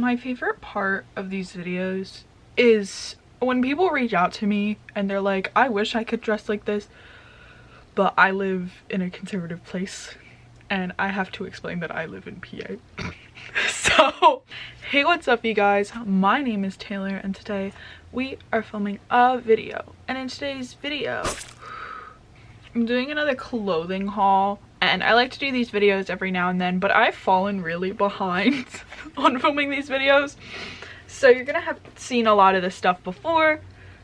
My favorite part of these videos is when people reach out to me and they're like, I wish I could dress like this, but I live in a conservative place and I have to explain that I live in PA. So, hey, what's up you guys? My name is Taylor and today we are filming a video. And in today's video, I'm doing another clothing haul. And I like to do these videos every now and then, but I've fallen really behind on filming these videos. So you're gonna have seen a lot of this stuff before.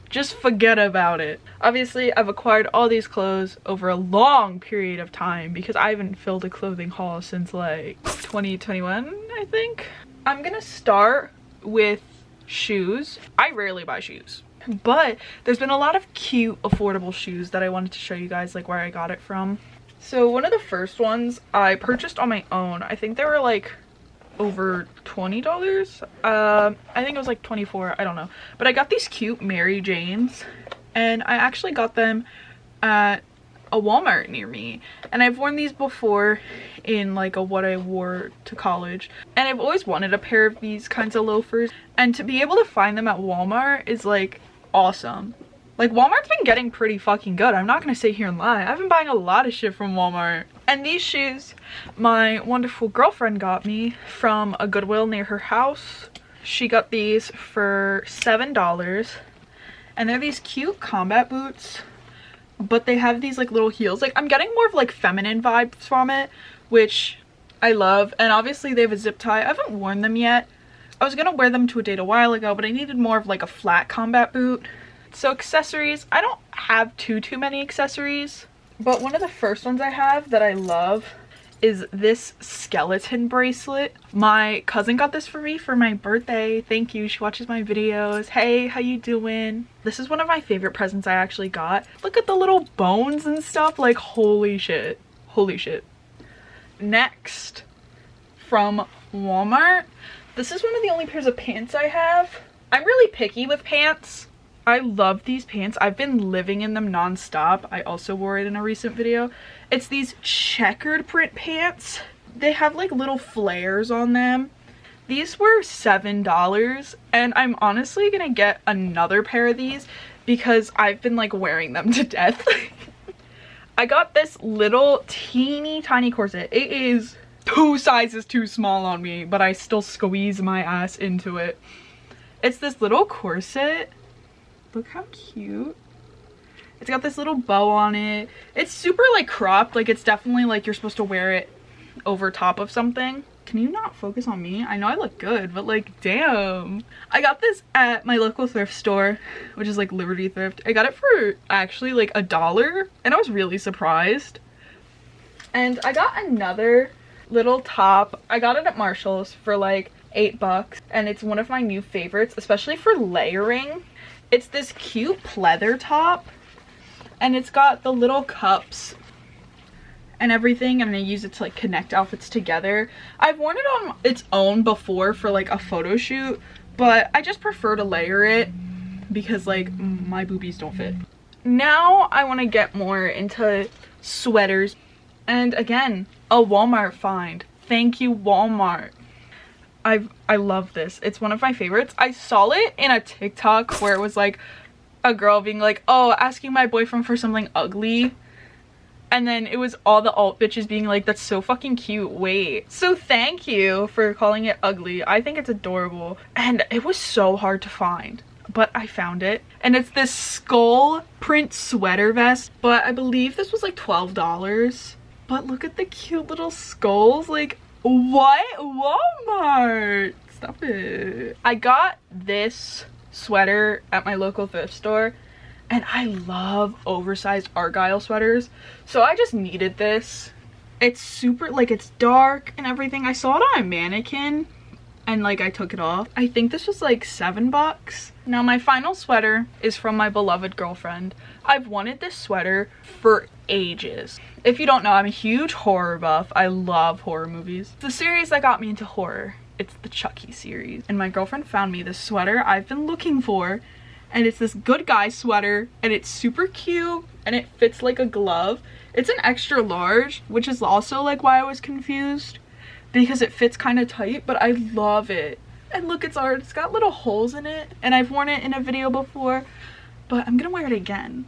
Just forget about it. Obviously, I've acquired all these clothes over a long period of time because I haven't filled a clothing haul since like 2021, I think. I'm gonna start with shoes. I rarely buy shoes, but there's been a lot of cute, affordable shoes that I wanted to show you guys, like where I got it from. So one of the first ones I purchased on my own. I think they were like over $20. I think it was like 24, I don't know. But I got these cute Mary Janes and I actually got them at a Walmart near me. And I've worn these before in like a what I wore to college. And I've always wanted a pair of these kinds of loafers. And to be able to find them at Walmart is like awesome. Like, Walmart's been getting pretty fucking good. I'm not gonna sit here and lie. I've been buying a lot of shit from Walmart. And these shoes, my wonderful girlfriend got me from a Goodwill near her house. She got these for $7. And they're these cute combat boots. But they have these, like, little heels. Like, I'm getting more of, like, feminine vibes from it, which I love. And obviously, they have a zip tie. I haven't worn them yet. I was gonna wear them to a date a while ago, but I needed more of, like, a flat combat boot. So accessories, I don't have too many accessories, but one of the first ones I have that I love is this skeleton bracelet. My cousin got this for me for my birthday. Thank you. She watches my videos. Hey, how you doing? This is one of my favorite presents I actually got. Look at the little bones and stuff. Like, holy shit. Holy shit. Next, from Walmart, this is one of the only pairs of pants I have. I'm really picky with pants. I love these pants. I've been living in them non-stop. I also wore it in a recent video. It's these checkered print pants. They have like little flares on them. These were $7 and I'm honestly gonna get another pair of these because I've been like wearing them to death. I got this little teeny tiny corset. It is 2 sizes too small on me, but I still squeeze my ass into it. It's this little corset. Look how cute. It's got this little bow on it. It's super like cropped. Like, it's definitely like you're supposed to wear it over top of something. Can you not focus on me? I know I look good, but like, damn. I got this at my local thrift store, which is like Liberty Thrift. I got it for actually like $1 and I was really surprised. And I got another little top. I got it at Marshall's for like $8 and it's one of my new favorites, especially for layering. It's this cute pleather top and it's got the little cups and everything, and I use it to like connect outfits together. I've worn it on its own before for like a photo shoot, but I just prefer to layer it because like my boobies don't fit. Now I want to get more into sweaters, and again, a Walmart find. Thank you, Walmart. I love this. It's one of my favorites. I saw it in a TikTok where it was like a girl being like, oh, asking my boyfriend for something ugly. And then it was all the alt bitches being like, that's so fucking cute, wait. So thank you for calling it ugly. I think it's adorable. And it was so hard to find, but I found it. And it's this skull print sweater vest, but I believe this was like $12. But look at the cute little skulls. Like, what? Walmart! Stop it. I got this sweater at my local thrift store and I love oversized Argyle sweaters. So I just needed this. It's super, like, it's dark and everything. I saw it on a mannequin and like I took it off. I think this was like $7. Now my final sweater is from my beloved girlfriend. I've wanted this sweater for ages. If you don't know, I'm a huge horror buff. I love horror movies. The series that got me into horror, it's the Chucky series. And my girlfriend found me this sweater I've been looking for, and it's this good guy sweater and it's super cute and it fits like a glove. It's an extra large, which is also like why I was confused, because it fits kind of tight, but I love it. And look, it's got little holes in it, and I've worn it in a video before, but I'm gonna wear it again.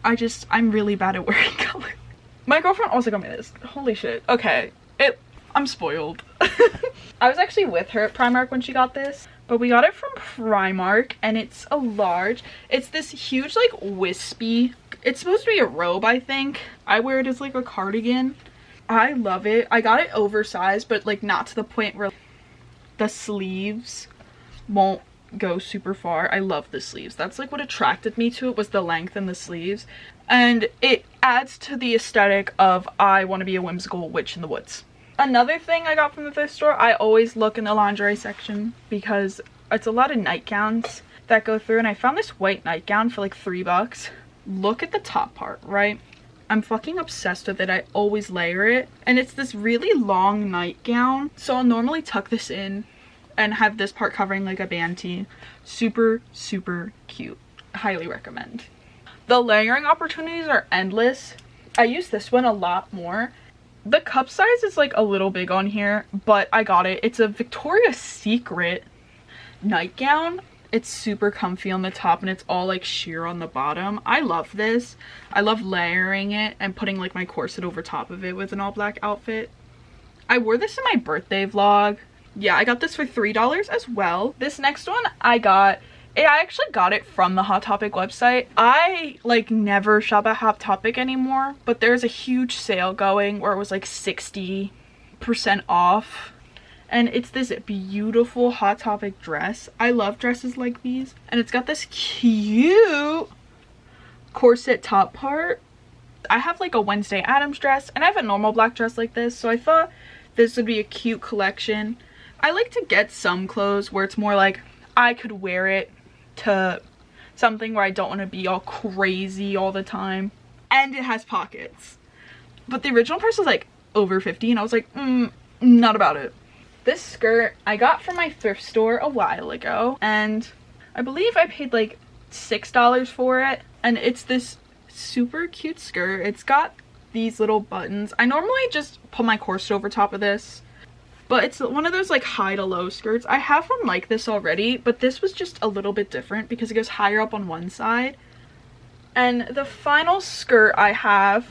I'm really bad at wearing color. My girlfriend also got me this. Holy shit. Okay, I'm spoiled. I was actually with her at Primark when she got this, but we got it from Primark, and it's a large. It's this huge, like, wispy, it's supposed to be a robe, I think. I wear it as like a cardigan. I love it. I got it oversized, but like not to the point where the sleeves won't go super far. I love the sleeves. That's like what attracted me to it, was the length and the sleeves. And it adds to the aesthetic of I want to be a whimsical witch in the woods. Another thing I got from the thrift store, I always look in the lingerie section because it's a lot of nightgowns that go through, and I found this white nightgown for like $3. Look at the top part, right? I'm fucking obsessed with it. I always layer it, and it's this really long nightgown, so I'll normally tuck this in and have this part covering like a band tee. Super, super cute. Highly recommend. The layering opportunities are endless. I use this one a lot more. The cup size is like a little big on here, but I got it. It's a Victoria's Secret nightgown. It's super comfy on the top, and it's all like sheer on the bottom. I love this. I love layering it and putting like my corset over top of it with an all black outfit. I wore this in my birthday vlog. Yeah, I got this for $3 as well. This next one I actually got it from the Hot Topic website. I like never shop at Hot Topic anymore, but there's a huge sale going where it was like 60% off. And it's this beautiful Hot Topic dress. I love dresses like these. And it's got this cute corset top part. I have like a Wednesday Addams dress, and I have a normal black dress like this, so I thought this would be a cute collection. I like to get some clothes where it's more like I could wear it to something where I don't want to be all crazy all the time. And it has pockets. But the original price was like over $50, and I was like, not about it. This skirt I got from my thrift store a while ago, and I believe I paid like $6 for it. And it's this super cute skirt. It's got these little buttons. I normally just put my corset over top of this, but it's one of those like high to low skirts. I have one like this already, but this was just a little bit different because it goes higher up on one side. And the final skirt I have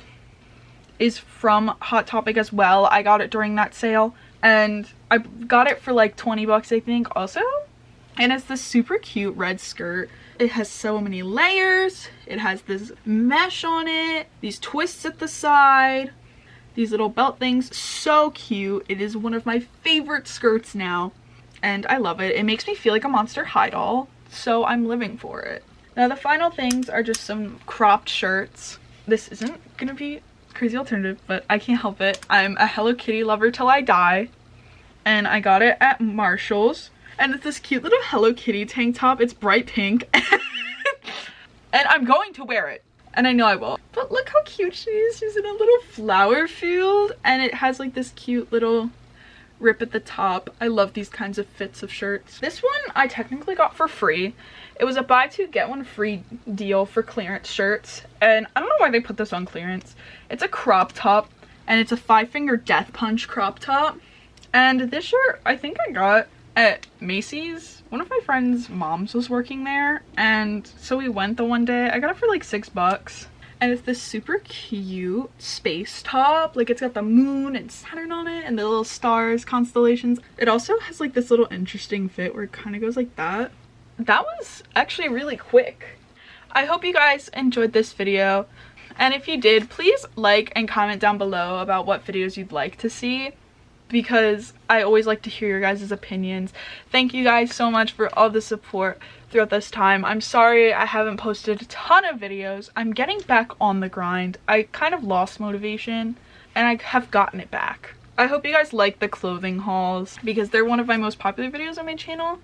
is from Hot Topic as well. I got it during that sale, and I got it for like 20 bucks, I think, also. And it's this super cute red skirt. It has so many layers. It has this mesh on it, these twists at the side, these little belt things. So cute. It is one of my favorite skirts now, and I love it. It makes me feel like a Monster High doll, so I'm living for it. Now the final things are just some cropped shirts. This isn't gonna be crazy alternative, but I can't help it. I'm a Hello Kitty lover till I die, and I got it at Marshall's. And it's this cute little Hello Kitty tank top. It's bright pink. And I'm going to wear it. And I know I will. But look how cute she is. She's in a little flower field. And it has like this cute little rip at the top. I love these kinds of fits of shirts. This one I technically got for free. It was a buy two get one free deal for clearance shirts. And I don't know why they put this on clearance. It's a crop top. And it's a 5-finger death punch crop top. And this shirt I think I got at Macy's. One of my friend's moms was working there, and so we went the one day. I got it for like $6, and it's this super cute space top. Like, it's got the moon and Saturn on it and the little stars, constellations. It also has like this little interesting fit where it kind of goes like that. That was actually really quick. I hope you guys enjoyed this video, and if you did, please like and comment down below about what videos you'd like to see, because I always like to hear your guys' opinions. Thank you guys so much for all the support throughout this time. I'm sorry I haven't posted a ton of videos. I'm getting back on the grind. I kind of lost motivation, and I have gotten it back. I hope you guys like the clothing hauls because they're one of my most popular videos on my channel.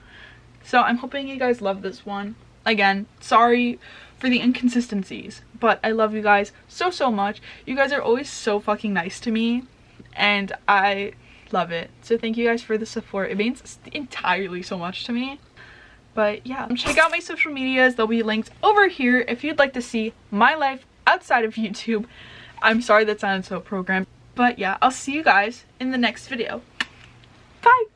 So I'm hoping you guys love this one. Again, sorry for the inconsistencies, but I love you guys so much. You guys are always so fucking nice to me, and I love it. So thank you guys for the support. It means entirely so much to me. But yeah, check out my social medias. They'll be linked over here if you'd like to see my life outside of YouTube. I'm sorry that sounded so programmed, but yeah, I'll see you guys in the next video. Bye.